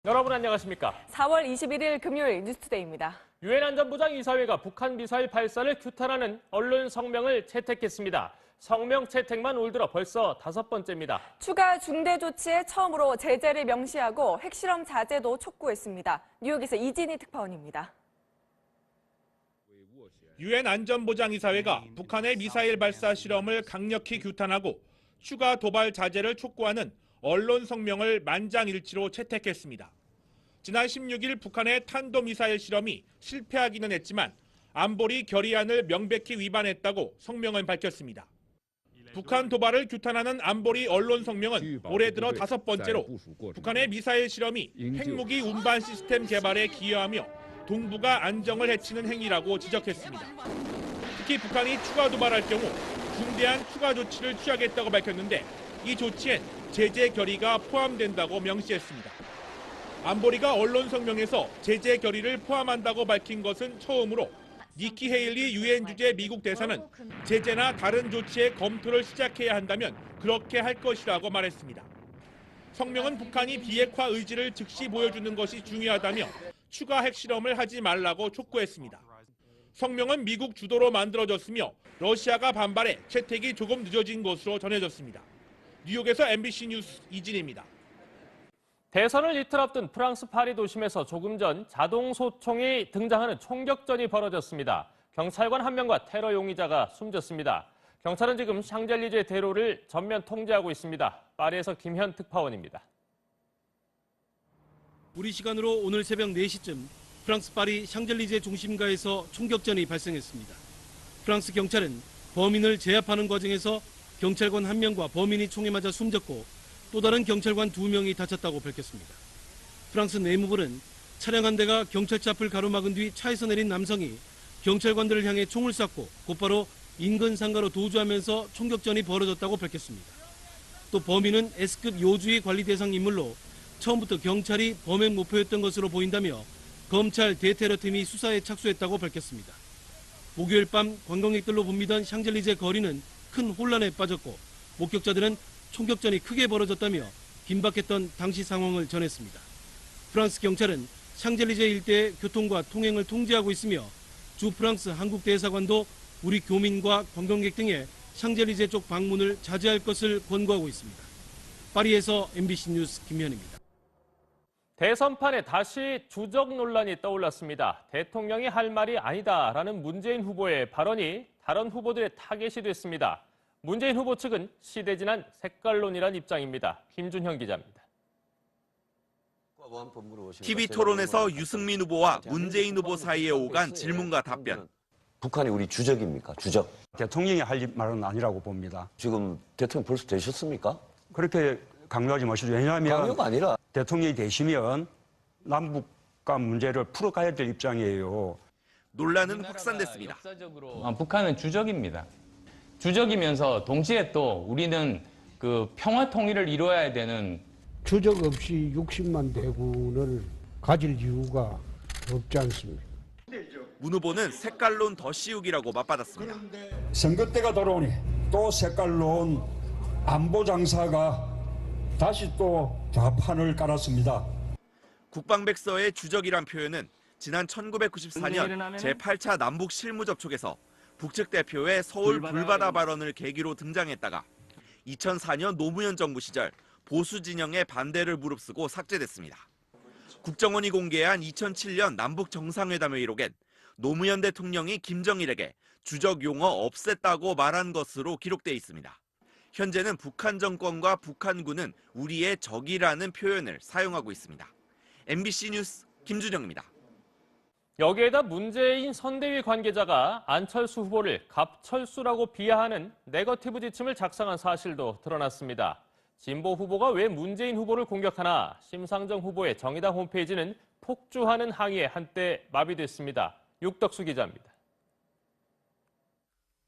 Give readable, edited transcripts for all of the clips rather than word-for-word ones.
여러분 안녕하십니까? 4월 21일 금요일 뉴스투데이입니다. 유엔 안전보장 이사회가 북한 미사일 발사를 규탄하는 언론 성명을 채택했습니다. 성명 채택만 올 들어 벌써 5번째입니다. 추가 중대 조치에 처음으로 제재를 명시하고 핵실험 자제도 촉구했습니다. 뉴욕에서 이진희 특파원입니다. 유엔 안전보장이사회가 북한의 미사일 발사 실험을 강력히 규탄하고 추가 도발 자제를 촉구하는 언론 성명을 만장일치로 채택했습니다. 지난 16일 북한의 탄도미사일 실험이 실패하기는 했지만 안보리 결의안을 명백히 위반했다고 성명은 밝혔습니다. 북한 도발을 규탄하는 안보리 언론 성명은 올해 들어 5번째로 북한의 미사일 실험이 핵무기 운반 시스템 개발에 기여하며 동북아 안정을 해치는 행위라고 지적했습니다. 특히 북한이 추가 도발할 경우 중대한 추가 조치를 취하겠다고 밝혔는데 이 조치엔 제재 결의가 포함된다고 명시했습니다. 안보리가 언론 성명에서 제재 결의를 포함한다고 밝힌 것은 처음으로 니키 헤일리 유엔 주재 미국 대사는 제재나 다른 조치의 검토를 시작해야 한다면 그렇게 할 것이라고 말했습니다. 성명은 북한이 비핵화 의지를 즉시 보여주는 것이 중요하다며 추가 핵실험을 하지 말라고 촉구했습니다. 성명은 미국 주도로 만들어졌으며 러시아가 반발해 채택이 조금 늦어진 것으로 전해졌습니다. 뉴욕에서 MBC 뉴스 이진희입니다. 대선을 이틀 앞둔 프랑스 파리 도심에서 조금 전 자동소총이 등장하는 총격전이 벌어졌습니다. 경찰관 1명과 테러 용의자가 숨졌습니다. 경찰은 지금 샹젤리제 대로를 전면 통제하고 있습니다. 파리에서 김현 특파원입니다. 우리 시간으로 오늘 새벽 4시쯤 프랑스 파리 샹젤리제 중심가에서 총격전이 발생했습니다. 프랑스 경찰은 범인을 제압하는 과정에서 경찰관 1명과 범인이 총에 맞아 숨졌고 또 다른 경찰관 2명이 다쳤다고 밝혔습니다. 프랑스 내무부는 차량 한 대가 경찰차 앞을 가로막은 뒤 차에서 내린 남성이 경찰관들을 향해 총을 쐈고 곧바로 인근 상가로 도주하면서 총격전이 벌어졌다고 밝혔습니다. 또 범인은 S급 요주의 관리 대상 인물로 처음부터 경찰이 범행 목표였던 것으로 보인다며 검찰 대테러팀이 수사에 착수했다고 밝혔습니다. 목요일 밤 관광객들로 붐비던 샹젤리제 거리는 큰 혼란에 빠졌고 목격자들은 총격전이 크게 벌어졌다며 긴박했던 당시 상황을 전했습니다. 프랑스 경찰은 샹젤리제 일대의 교통과 통행을 통제하고 있으며 주 프랑스 한국 대사관도 우리 교민과 관광객 등의 샹젤리제 쪽 방문을 자제할 것을 권고하고 있습니다. 파리에서 MBC 뉴스 김현입니다. 대선판에 다시 주적 논란이 떠올랐습니다. 대통령이 할 말이 아니다라는 문재인 후보의 발언이 다른 후보들의 타겟이 됐습니다. 문재인 후보 측은 시대 지난 색깔론이란 입장입니다. 김준형 기자입니다. TV 토론에서 유승민 후보와 문재인 후보 사이에 오간 질문과 답변. 북한이 우리 주적입니까? 주적. 대통령이 할 말은 아니라고 봅니다. 지금 대통령 벌써 되셨습니까? 그렇게 강요하지 마시죠. 왜냐하면 강요가 아니라 대통령이 되시면 남북 간 문제를 풀어가야 될 입장이에요. 논란은 확산됐습니다. 북한은 주적입니다. 주적이면서 동시에 또 우리는 그 평화 통일을 이루어야 되는 주적 없이 60만 대군을 가질 이유가 없지 않습니다. 문 후보는 색깔론 더 씌우기라고 맞받았습니다. 선거 때가 돌아오니 또 색깔론 안보 장사가 다시 또 좌판을 깔았습니다. 국방백서의 주적이란 표현은 지난 1994년 제8차 남북 실무 접촉에서 북측 대표의 서울 불바다 발언을 계기로 등장했다가 2004년 노무현 정부 시절 보수 진영의 반대를 무릅쓰고 삭제됐습니다. 국정원이 공개한 2007년 남북 정상회담 회의록엔 노무현 대통령이 김정일에게 주적 용어 없앴다고 말한 것으로 기록돼 있습니다. 현재는 북한 정권과 북한군은 우리의 적이라는 표현을 사용하고 있습니다. MBC 뉴스 김준영입니다. 여기에다 문재인 선대위 관계자가 안철수 후보를 갑철수라고 비하하는 네거티브 지침을 작성한 사실도 드러났습니다. 진보 후보가 왜 문재인 후보를 공격하나 심상정 후보의 정의당 홈페이지는 폭주하는 항의에 한때 마비됐습니다. 육덕수 기자입니다.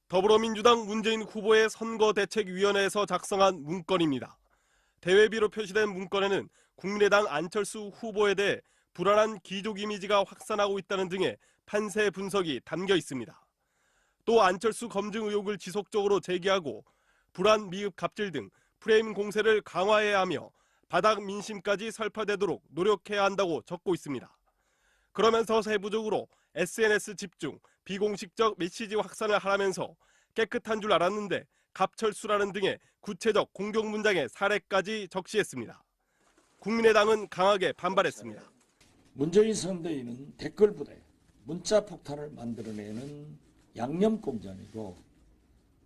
더불어민주당 문재인 후보의 선거대책위원회에서 작성한 문건입니다. 대외비로 표시된 문건에는 국민의당 안철수 후보에 대해 불안한 기족 이미지가 확산하고 있다는 등의 판세 분석이 담겨 있습니다. 또 안철수 검증 의혹을 지속적으로 제기하고 불안, 미흡, 갑질 등 프레임 공세를 강화해야 하며 바닥 민심까지 설파되도록 노력해야 한다고 적고 있습니다. 그러면서 세부적으로 SNS 집중, 비공식적 메시지 확산을 하라면서 깨끗한 줄 알았는데 갑철수라는 등의 구체적 공격 문장의 사례까지 적시했습니다. 국민의당은 강하게 반발했습니다. 문재인 선대위는 댓글 부대, 문자 폭탄을 만들어내는 양념공장이고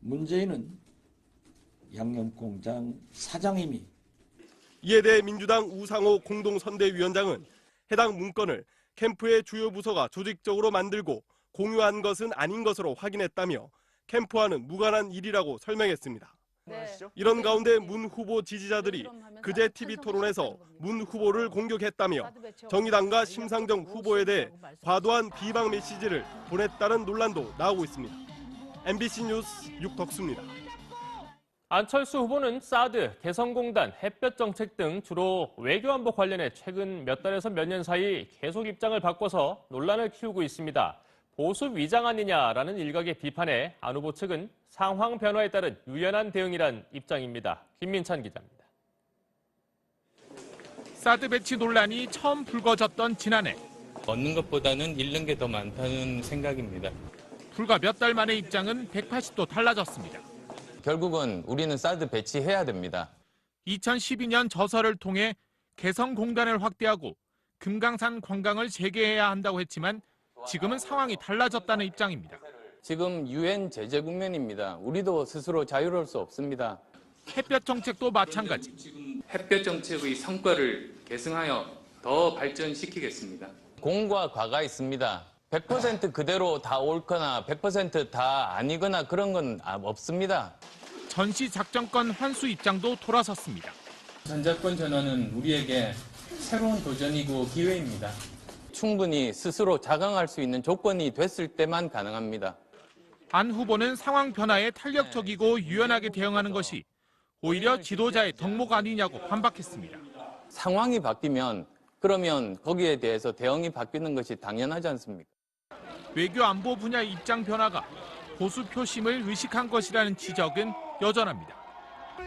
문재인은 양념공장 사장임이. 이에 대해 민주당 우상호 공동선대위원장은 해당 문건을 캠프의 주요 부서가 조직적으로 만들고 공유한 것은 아닌 것으로 확인했다며 캠프와는 무관한 일이라고 설명했습니다. 이런 가운데 문 후보 지지자들이 그제 TV토론에서 문 후보를 공격했다며 정의당과 심상정 후보에 대해 과도한 비방 메시지를 보냈다는 논란도 나오고 있습니다. MBC 뉴스 육덕수입니다. 안철수 후보는 사드, 개성공단, 햇볕 정책 등 주로 외교안보 관련해 최근 몇 달에서 몇 년 사이 계속 입장을 바꿔서 논란을 키우고 있습니다. 보수 위장 아니냐라는 일각의 비판에 안 후보 측은 상황 변화에 따른 유연한 대응이란 입장입니다. 김민찬 기자입니다. 사드 배치 논란이 처음 불거졌던 지난해. 얻는 것보다는 잃는 게 더 많다는 생각입니다. 불과 몇 달 만에 입장은 180도 달라졌습니다. 결국은 우리는 사드 배치해야 됩니다. 2012년 저서를 통해 개성공단을 확대하고 금강산 관광을 재개해야 한다고 했지만 지금은 상황이 달라졌다는 입장입니다. 지금 유엔 제재 국면입니다. 우리도 스스로 자유로울 수 없습니다. 햇볕 정책도 마찬가지. 햇볕 정책의 성과를 계승하여 더 발전시키겠습니다. 공과 과가 있습니다. 100% 그대로 다 옳거나 100% 다 아니거나 그런 건 없습니다. 전시 작전권 환수 입장도 돌아섰습니다. 전작권 전환은 우리에게 새로운 도전이고 기회입니다. 충분히 스스로 자강할 수 있는 조건이 됐을 때만 가능합니다. 안 후보는 상황 변화에 탄력적이고 유연하게 대응하는 것이 오히려 지도자의 덕목 아니냐고 반박했습니다. 상황이 바뀌면 그러면 거기에 대해서 대응이 바뀌는 것이 당연하지 않습니까? 외교 안보 분야의 입장 변화가 보수 표심을 의식한 것이라는 지적은 여전합니다.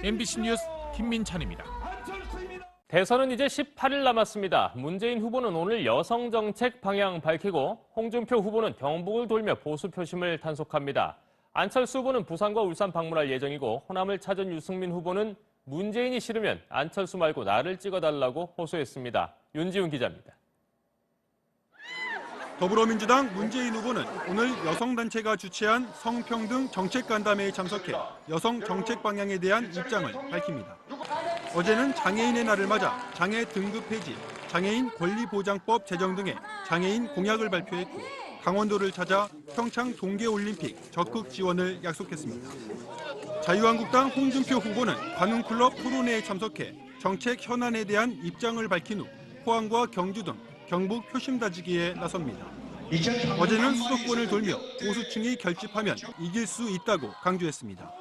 MBC 뉴스 김민찬입니다. 대선은 이제 18일 남았습니다. 문재인 후보는 오늘 여성 정책 방향 밝히고 홍준표 후보는 경북을 돌며 보수 표심을 단속합니다. 안철수 후보는 부산과 울산 방문할 예정이고 호남을 찾은 유승민 후보는 문재인이 싫으면 안철수 말고 나를 찍어달라고 호소했습니다. 윤지훈 기자입니다. 더불어민주당 문재인 후보는 오늘 여성단체가 주최한 성평등 정책간담회에 참석해 여성 정책 방향에 대한 입장을 밝힙니다. 어제는 장애인의 날을 맞아 장애 등급 폐지, 장애인 권리보장법 제정 등의 장애인 공약을 발표했고 강원도를 찾아 평창 동계올림픽 적극 지원을 약속했습니다. 자유한국당 홍준표 후보는 관훈클럽 토론회에 참석해 정책 현안에 대한 입장을 밝힌 후 포항과 경주 등 경북 표심 다지기에 나섭니다. 어제는 수도권을 돌며 보수층이 결집하면 이길 수 있다고 강조했습니다.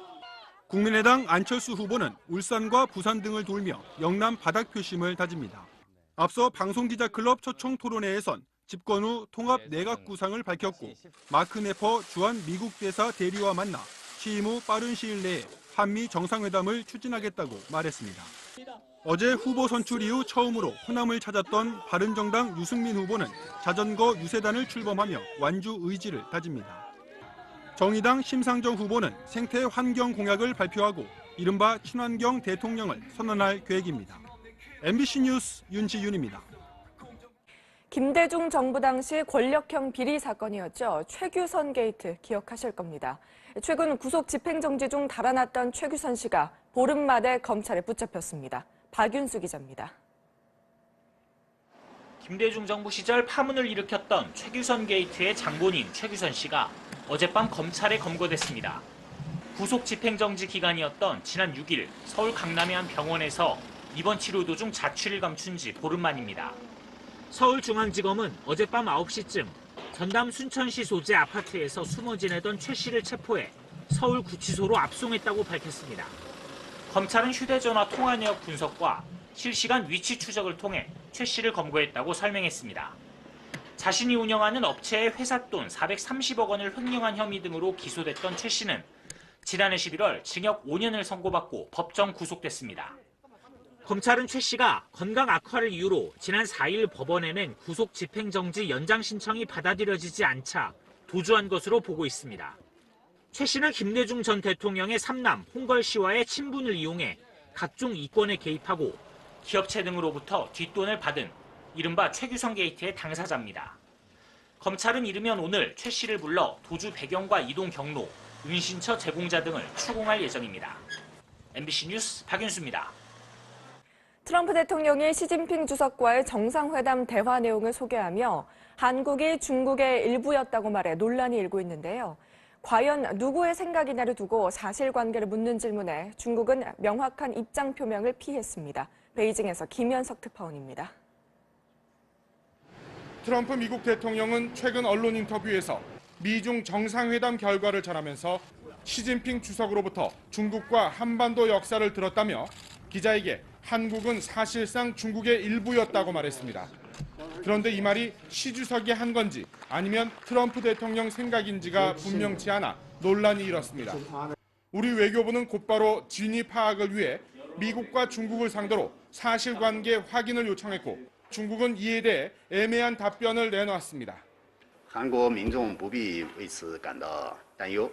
국민의당 안철수 후보는 울산과 부산 등을 돌며 영남 바닥 표심을 다집니다. 앞서 방송기자클럽 초청 토론회에선 집권 후 통합 내각 구상을 밝혔고 마크 네퍼 주한 미국 대사 대리와 만나 취임 후 빠른 시일 내에 한미 정상회담을 추진하겠다고 말했습니다. 어제 후보 선출 이후 처음으로 호남을 찾았던 바른정당 유승민 후보는 자전거 유세단을 출범하며 완주 의지를 다집니다. 정의당 심상정 후보는 생태 환경 공약을 발표하고 이른바 친환경 대통령을 선언할 계획입니다. MBC 뉴스 윤지윤입니다. 김대중 정부 당시 권력형 비리 사건이었죠. 최규선 게이트 기억하실 겁니다. 최근 구속 집행정지 중 달아났던 최규선 씨가 보름 만에 검찰에 붙잡혔습니다. 박윤수 기자입니다. 김대중 정부 시절 파문을 일으켰던 최규선 게이트의 장본인 최규선 씨가 어젯밤 검찰에 검거됐습니다. 구속 집행정지 기간이었던 지난 6일 서울 강남의 한 병원에서 입원 치료 도중 자취를 감춘 지 보름 만입니다. 서울중앙지검은 어젯밤 9시쯤 전남 순천시 소재 아파트에서 숨어 지내던 최 씨를 체포해 서울구치소로 압송했다고 밝혔습니다. 검찰은 휴대전화 통화 내역 분석과 실시간 위치 추적을 통해 최 씨를 검거했다고 설명했습니다. 자신이 운영하는 업체의 회사 돈 430억 원을 횡령한 혐의 등으로 기소됐던 최 씨는 지난해 11월 징역 5년을 선고받고 법정 구속됐습니다. 검찰은 최 씨가 건강 악화를 이유로 지난 4일 법원에 낸 구속 집행정지 연장 신청이 받아들여지지 않자 도주한 것으로 보고 있습니다. 최 씨는 김대중 전 대통령의 삼남 홍걸 씨와의 친분을 이용해 각종 이권에 개입하고 기업체 등으로부터 뒷돈을 받은 이른바 최규선 게이트의 당사자입니다. 검찰은 이르면 오늘 최 씨를 불러 도주 배경과 이동 경로, 은신처 제공자 등을 추궁할 예정입니다. MBC 뉴스 박윤수입니다. 트럼프 대통령이 시진핑 주석과의 정상회담 대화 내용을 소개하며 한국이 중국의 일부였다고 말해 논란이 일고 있는데요. 과연 누구의 생각이냐를 두고 사실관계를 묻는 질문에 중국은 명확한 입장 표명을 피했습니다. 베이징에서 김현석 특파원입니다. 트럼프 미국 대통령은 최근 언론 인터뷰에서 미중 정상회담 결과를 전하면서 시진핑 주석으로부터 중국과 한반도 역사를 들었다며 기자에게 한국은 사실상 중국의 일부였다고 말했습니다. 그런데 이 말이 시 주석이 한 건지 아니면 트럼프 대통령 생각인지가 분명치 않아 논란이 일었습니다. 우리 외교부는 곧바로 진위 파악을 위해 미국과 중국을 상대로 사실관계 확인을 요청했고 중국은 이에 대해 애매한 답변을 내놓았습니다. 韩国民众不必为此感到担忧，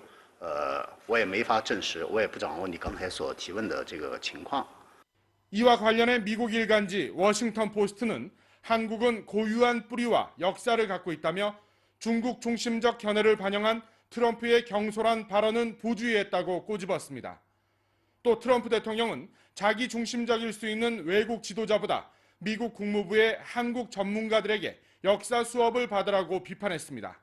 我也没法证实，我也不掌握你刚才所提问的这个情况。 이와 관련해 미국 일간지 워싱턴 포스트는 한국은 고유한 뿌리와 역사를 갖고 있다며 중국 중심적 견해를 반영한 트럼프의 경솔한 발언은 부주의했다고 꼬집었습니다. 또 트럼프 대통령은 자기 중심적일 수 있는 외국 지도자보다 미국 국무부의 한국 전문가들에게 역사 수업을 받으라고 비판했습니다.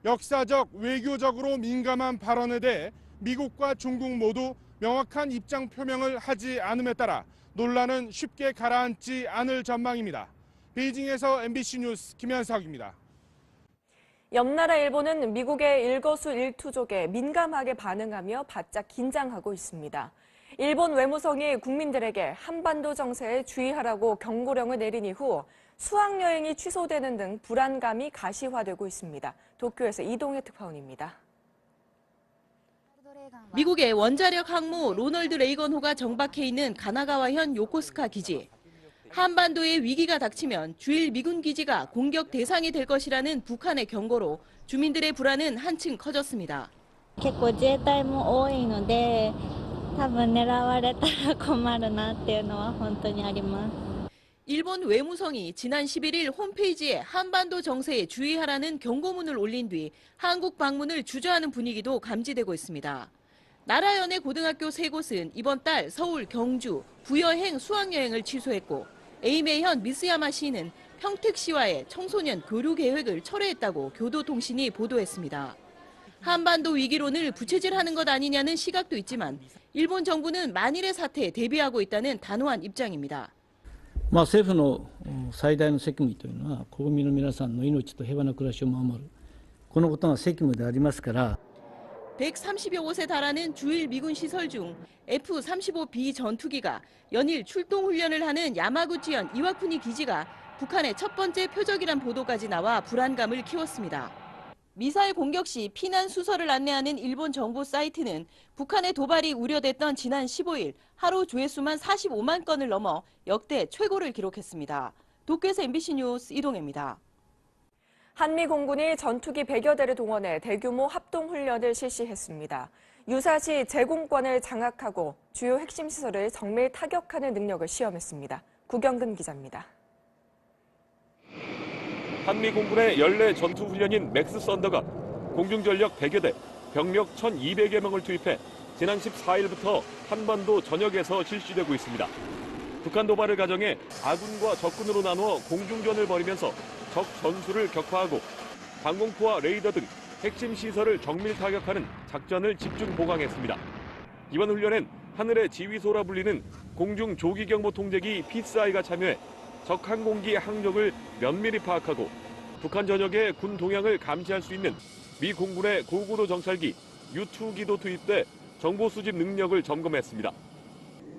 역사적, 외교적으로 민감한 발언에 대해 미국과 중국 모두 명확한 입장 표명을 하지 않음에 따라 논란은 쉽게 가라앉지 않을 전망입니다. 베이징에서 MBC 뉴스 김현석입니다. 옆나라 일본은 미국의 일거수일투족에 민감하게 반응하며 바짝 긴장하고 있습니다. 일본 외무성이 국민들에게 한반도 정세에 주의하라고 경고령을 내린 이후 수학여행이 취소되는 등 불안감이 가시화되고 있습니다. 도쿄에서 이동혜 특파원입니다. 미국의 원자력 항모 로널드 레이건호가 정박해 있는 가나가와현 요코스카 기지. 한반도에 위기가 닥치면 주일 미군 기지가 공격 대상이 될 것이라는 북한의 경고로 주민들의 불안은 한층 커졌습니다. 結構自衛隊も多いので多分狙われたら困るなっていうのは本当にあります。 일본 외무성이 지난 11일 홈페이지에 한반도 정세에 주의하라는 경고문을 올린 뒤 한국 방문을 주저하는 분위기도 감지되고 있습니다. 나라연의 고등학교 3곳은 이번 달 서울, 경주, 부여행 수학여행을 취소했고 에이메현 미스야마 시는 평택시와의 청소년 교류 계획을 철회했다고 교도통신이 보도했습니다. 한반도 위기론을 부채질하는 것 아니냐는 시각도 있지만 일본 정부는 만일의 사태에 대비하고 있다는 단호한 입장입니다. 政府の最大の責務というのは国民の皆さんの命と平和な暮らしを守るこのことが責務でありますから 130여 곳에 달하는 주일 미군 시설 중 F-35B 전투기가 연일 출동 훈련을 하는 야마구치현 이와쿠니 기지가 북한의 첫 번째 표적이란 보도까지 나와 불안감을 키웠습니다. 미사일 공격 시 피난 수설을 안내하는 일본 정부 사이트는 북한의 도발이 우려됐던 지난 15일 하루 조회수만 45만 건을 넘어 역대 최고를 기록했습니다. 도쿄에서 MBC 뉴스 이동혜입니다. 한미 공군이 전투기 100여 대를 동원해 대규모 합동훈련을 실시했습니다. 유사시 제공권을 장악하고 주요 핵심 시설을 정밀 타격하는 능력을 시험했습니다. 구경근 기자입니다. 한미 공군의 연례 전투훈련인 맥스 썬더가 공중전력 100여 대, 병력 1,200여 명을 투입해 지난 14일부터 한반도 전역에서 실시되고 있습니다. 북한 도발을 가정해 아군과 적군으로 나누어 공중전을 벌이면서 적 전술을 격파하고 방공포와 레이더 등 핵심 시설을 정밀 타격하는 작전을 집중 보강했습니다. 이번 훈련엔 하늘의 지휘소라 불리는 공중 조기경보 통제기 피스아이가 참여해 적 항공기 항적을 면밀히 파악하고 북한 전역의 군 동향을 감시할 수 있는 미 공군의 고고도 정찰기 U-2기도 투입돼 정보 수집 능력을 점검했습니다.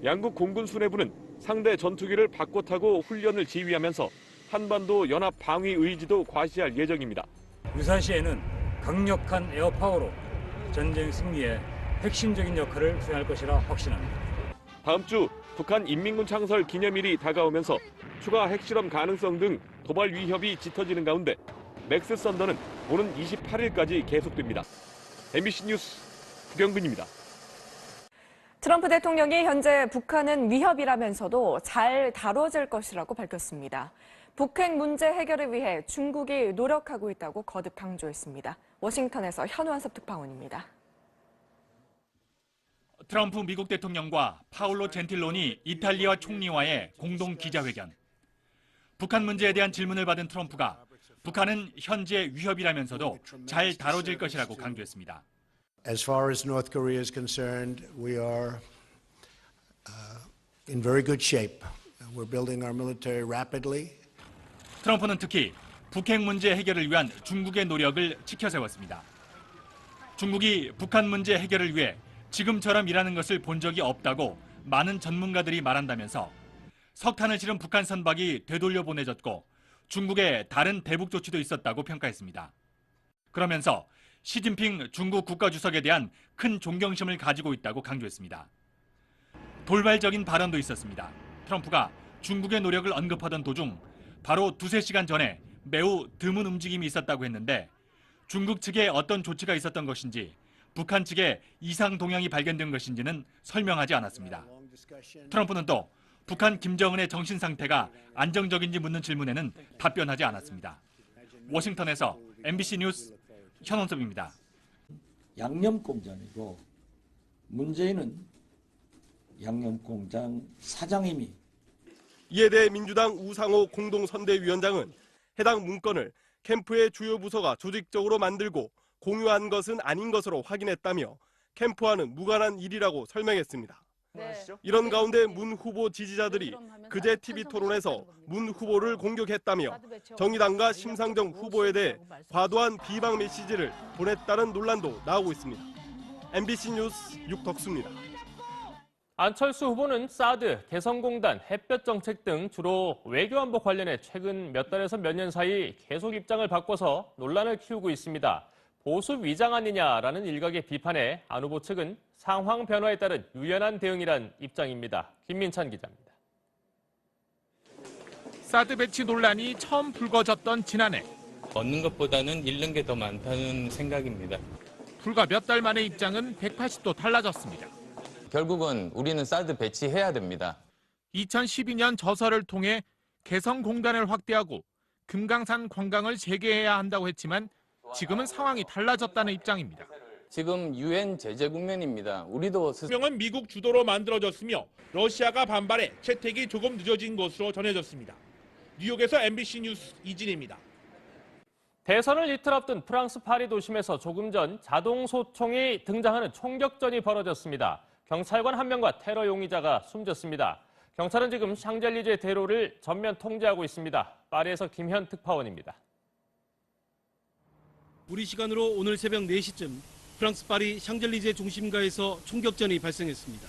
양국 공군 수뇌부는 상대 전투기를 바꿔 타고 훈련을 지휘하면서 한반도 연합 방위 의지도 과시할 예정입니다. 유사시에는 강력한 에어파워로 전쟁 승리에 핵심적인 역할을 수행할 것이라 확신합니다. 다음 주 북한 인민군 창설 기념일이 다가오면서 추가 핵실험 가능성 등 도발 위협이 짙어지는 가운데 맥스 썬더는 오는 28일까지 계속됩니다. MBC 뉴스 구경근입니다. 트럼프 대통령이 현재 북한은 위협이라면서도 잘 다뤄질 것이라고 밝혔습니다. 북핵 문제 해결을 위해 중국이 노력하고 있다고 거듭 강조했습니다. 워싱턴에서 현우한섭 특파원입니다. 트럼프 미국 대통령과 파울로 젠틸로니 이탈리아 총리와의 공동 기자회견. 북한 문제에 대한 질문을 받은 트럼프가 북한은 현재 위협이라면서도 잘 다뤄질 것이라고 강조했습니다. As far as North Korea is concerned, we are in very good shape. We're building our military rapidly. 트럼프는 특히 북핵 문제 해결을 위한 중국의 노력을 치켜세웠습니다. 중국이 북한 문제 해결을 위해 지금처럼 일하는 것을 본 적이 없다고 많은 전문가들이 말한다면서 석탄을 실은 북한 선박이 되돌려 보내졌고 중국의 다른 대북 조치도 있었다고 평가했습니다. 그러면서 시진핑 중국 국가주석에 대한 큰 존경심을 가지고 있다고 강조했습니다. 돌발적인 발언도 있었습니다. 트럼프가 중국의 노력을 언급하던 도중 바로 두세 시간 전에 매우 드문 움직임이 있었다고 했는데 중국 측에 어떤 조치가 있었던 것인지 북한 측에 이상 동향이 발견된 것인지는 설명하지 않았습니다. 트럼프는 또 북한 김정은의 정신 상태가 안정적인지 묻는 질문에는 답변하지 않았습니다. 워싱턴에서 MBC 뉴스 현원섭입니다. 양념공장이고 문재인은 양념공장 사장임이. 이에 대해 민주당 우상호 공동선대위원장은 해당 문건을 캠프의 주요 부서가 조직적으로 만들고 공유한 것은 아닌 것으로 확인했다며 캠프와는 무관한 일이라고 설명했습니다. 이런 가운데 문 후보 지지자들이 그제 TV 토론에서 문 후보를 공격했다며 정의당과 심상정 후보에 대해 과도한 비방 메시지를 보냈다는 논란도 나오고 있습니다. MBC 뉴스 육덕수입니다. 안철수 후보는 사드, 개성공단, 햇볕 정책 등 주로 외교안보 관련해 최근 몇 달에서 몇 년 사이 계속 입장을 바꿔서 논란을 키우고 있습니다. 보수 위장 아니냐라는 일각의 비판에 안 후보 측은 상황 변화에 따른 유연한 대응이란 입장입니다. 김민찬 기자입니다. 사드 배치 논란이 처음 불거졌던 지난해. 얻는 것보다는 잃는 게 더 많다는 생각입니다. 불과 몇 달 만에 입장은 180도 달라졌습니다. 결국은 우리는 사드 배치해야 됩니다. 2012년 저서를 통해 개성공단을 확대하고 금강산 관광을 재개해야 한다고 했지만 지금은 상황이 달라졌다는 입장입니다. 지금 유엔 제재 국면입니다. 우리도 성명은 미국 주도로 만들어졌으며 러시아가 반발해 채택이 조금 늦어진 것으로 전해졌습니다. 뉴욕에서 MBC 뉴스 이진입니다. 대선을 이틀 앞둔 프랑스 파리 도심에서 조금 전 자동 소총이 등장하는 총격전이 벌어졌습니다. 경찰관 한 명과 테러 용의자가 숨졌습니다. 경찰은 지금 샹젤리제 대로를 전면 통제하고 있습니다. 파리에서 김현 특파원입니다. 우리 시간으로 오늘 새벽 4시쯤 프랑스 파리 샹젤리제 중심가에서 총격전이 발생했습니다.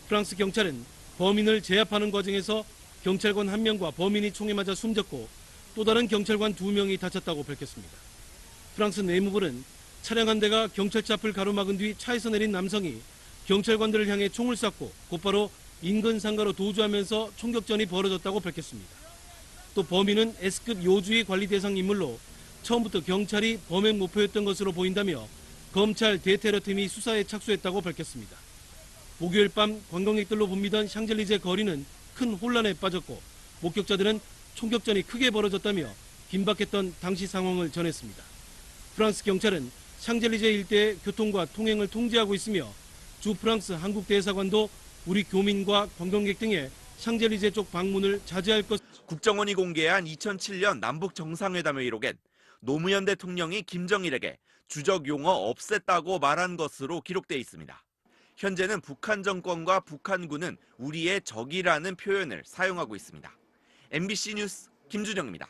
프랑스 경찰은 범인을 제압하는 과정에서 경찰관 1명과 범인이 총에 맞아 숨졌고 또 다른 경찰관 2명이 다쳤다고 밝혔습니다. 프랑스 내무부는 차량 한 대가 경찰차 앞을 가로막은 뒤 차에서 내린 남성이 경찰관들을 향해 총을 쐈고 곧바로 인근 상가로 도주하면서 총격전이 벌어졌다고 밝혔습니다. 또 범인은 S급 요주의 관리 대상 인물로 처음부터 경찰이 범행 목표였던 것으로 보인다며 검찰 대테러팀이 수사에 착수했다고 밝혔습니다. 목요일 밤 관광객들로 붐비던 샹젤리제 거리는 큰 혼란에 빠졌고 목격자들은 총격전이 크게 벌어졌다며 긴박했던 당시 상황을 전했습니다. 프랑스 경찰은 샹젤리제 일대의 교통과 통행을 통제하고 있으며 주 프랑스 한국 대사관도 우리 교민과 관광객 등의 샹젤리제 쪽 방문을 자제할 것. 국정원이 공개한 2007년 남북 정상회담 회의록엔 노무현 대통령이 김정일에게 주적 용어 없앴다고 말한 것으로 기록돼 있습니다. 현재는 북한 정권과 북한군은 우리의 적이라는 표현을 사용하고 있습니다. MBC 뉴스 김준영입니다.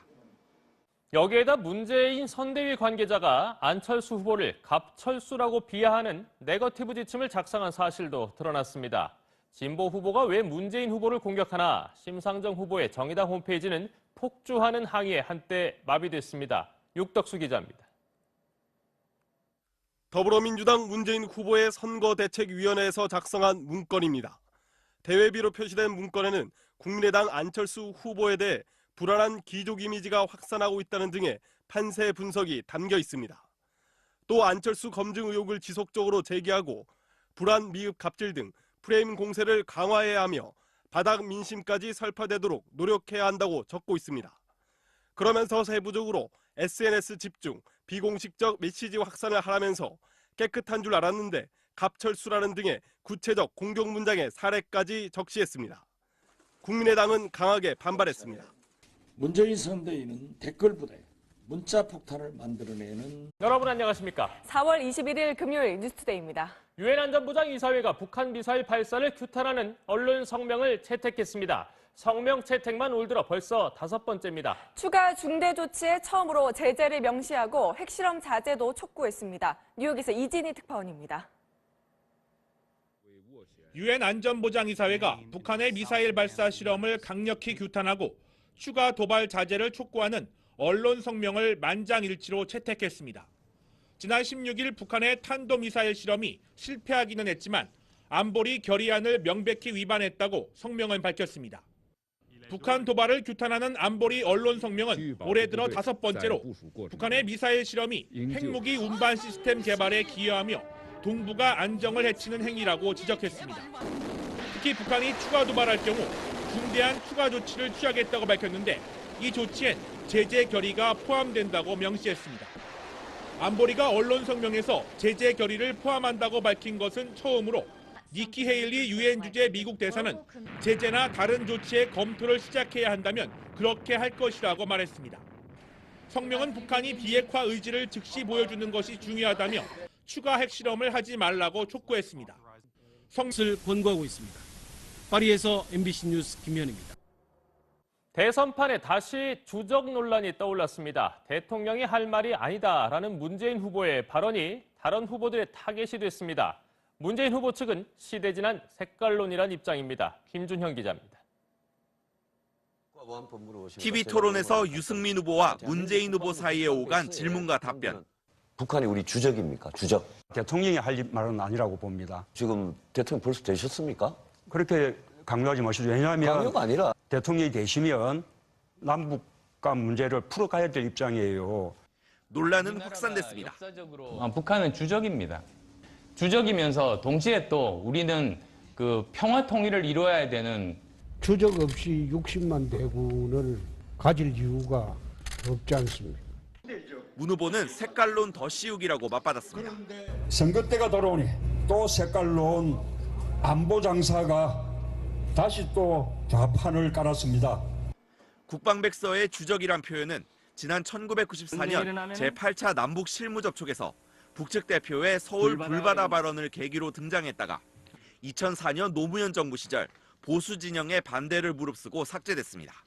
여기에다 문재인 선대위 관계자가 안철수 후보를 갑철수라고 비하하는 네거티브 지침을 작성한 사실도 드러났습니다. 진보 후보가 왜 문재인 후보를 공격하나 심상정 후보의 정의당 홈페이지는 폭주하는 항의에 한때 마비됐습니다. 육덕수 기자입니다. 더불어민주당 문재인 후보의 선거대책위원회에서 작성한 문건입니다. 대외비로 표시된 문건에는 국민의당 안철수 후보에 대해 불안한 기족 이미지가 확산하고 있다는 등의 판세 분석이 담겨 있습니다. 또 안철수 검증 의혹을 지속적으로 제기하고 불안, 미흡, 갑질 등 프레임 공세를 강화해야 하며 바닥 민심까지 설파되도록 노력해야 한다고 적고 있습니다. 그러면서 세부적으로 SNS 집중, 비공식적 메시지 확산을 하라면서 깨끗한 줄 알았는데 갑철수라는 등의 구체적 공격 문장의 사례까지 적시했습니다. 국민의당은 강하게 반발했습니다. 문재인 선대위는 댓글 부대, 문자 폭탄을 만들어내는 여러분 안녕하십니까? 4월 21일 금요일 뉴스투데이입니다. 유엔 안전보장 이사회가 북한 미사일 발사를 규탄하는 언론 성명을 채택했습니다. 성명 채택만 올 들어 벌써 5번째입니다. 추가 중대 조치에 처음으로 제재를 명시하고 핵실험 자제도 촉구했습니다. 뉴욕에서 이진희 특파원입니다. 유엔 안전보장이사회가 북한의 미사일 발사 실험을 강력히 규탄하고 추가 도발 자제를 촉구하는 언론 성명을 만장일치로 채택했습니다. 지난 16일 북한의 탄도미사일 실험이 실패하기는 했지만 안보리 결의안을 명백히 위반했다고 성명은 밝혔습니다. 북한 도발을 규탄하는 안보리 언론 성명은 올해 들어 5번째로 북한의 미사일 실험이 핵무기 운반 시스템 개발에 기여하며 동북아 안정을 해치는 행위라고 지적했습니다. 특히 북한이 추가 도발할 경우 중대한 추가 조치를 취하겠다고 밝혔는데 이 조치엔 제재 결의가 포함된다고 명시했습니다. 안보리가 언론 성명에서 제재 결의를 포함한다고 밝힌 것은 처음으로 니키 헤일리 유엔 주재 미국 대사는 제재나 다른 조치의 검토를 시작해야 한다면 그렇게 할 것이라고 말했습니다. 성명은 북한이 비핵화 의지를 즉시 보여주는 것이 중요하다며 추가 핵실험을 하지 말라고 촉구했습니다. 성을 권고하고 있습니다. 파리에서 MBC 뉴스 김현입니다. 대선판에 다시 주적 논란이 떠올랐습니다. 대통령이 할 말이 아니다라는 문재인 후보의 발언이 다른 후보들의 타겟이 됐습니다. 문재인 후보 측은 시대 지난 색깔론이란 입장입니다. 김준형 기자입니다. TV 토론에서 유승민 후보와 문재인 후보 사이에 오간 질문과 답변. 북한이 우리 주적입니까? 주적. 대통령이 할 말은 아니라고 봅니다. 지금 대통령 벌써 되셨습니까? 그렇게 강요하지 마시죠. 왜냐하면 강요가 아니라 대통령이 되시면 남북 간 문제를 풀어가야 될 입장이에요. 논란은 확산됐습니다. 북한은 주적입니다. 주적이면서 동시에 또 우리는 그 평화 통일을 이루어야 되는 주적 없이 60만 대군을 가질 이유가 없지 않습니다. 문 후보는 색깔론 더 씌우기라고 맞받았습니다. 선거 때가 돌아오니 또 색깔론 안보 장사가 다시 또 좌판을 깔았습니다. 국방백서의 주적이란 표현은 지난 1994년 제8차 남북 실무 접촉에서 북측 대표의 서울 불바다 발언을 계기로 등장했다가 2004년 노무현 정부 시절 보수 진영의 반대를 무릅쓰고 삭제됐습니다.